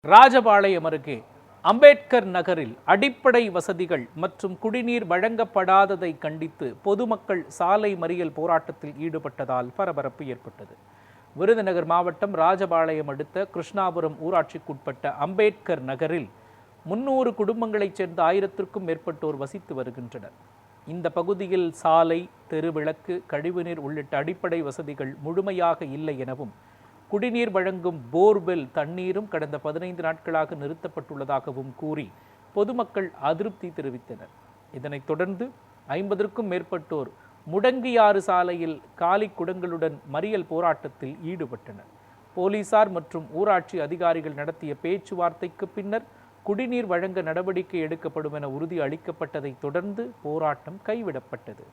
ராஜபாளையம் அருகே அம்பேத்கர் நகரில் அடிப்படை வசதிகள் மற்றும் குடிநீர் வழங்கப்படாததை கண்டித்து பொதுமக்கள் சாலை மறியல் போராட்டத்தில் ஈடுபட்டதால் பரபரப்பு ஏற்பட்டது. விருதுநகர் மாவட்டம் ராஜபாளையம் அடுத்த கிருஷ்ணாபுரம் ஊராட்சிக்குட்பட்ட அம்பேத்கர் நகரில் 300 குடும்பங்களைச் சேர்ந்த 1000க்கும் மேற்பட்டோர் வசித்து வருகின்றனர். இந்த பகுதியில் சாலை, தெருவிளக்கு, கழிவுநீர் உள்ளிட்ட அடிப்படை வசதிகள் முழுமையாக இல்லை எனவும் குடிநீர் வழங்கும் போர்வெல் தண்ணீரும் கடந்த 15 நாட்களாக நிறுத்தப்பட்டுள்ளதாகவும் கூறி பொதுமக்கள் அதிருப்தி தெரிவித்தனர். இதனைத் தொடர்ந்து 50க்கும் மேற்பட்டோர் முடங்கியாறு சாலையில் காலி குடங்களுடன் மறியல் போராட்டத்தில் ஈடுபட்டனர். போலீசார் மற்றும் ஊராட்சி அதிகாரிகள் நடத்திய பேச்சுவார்த்தைக்கு பின்னர் குடிநீர் வழங்க நடவடிக்கை எடுக்கப்படும் என உறுதி அளிக்கப்பட்டதை தொடர்ந்து போராட்டம் கைவிடப்பட்டது.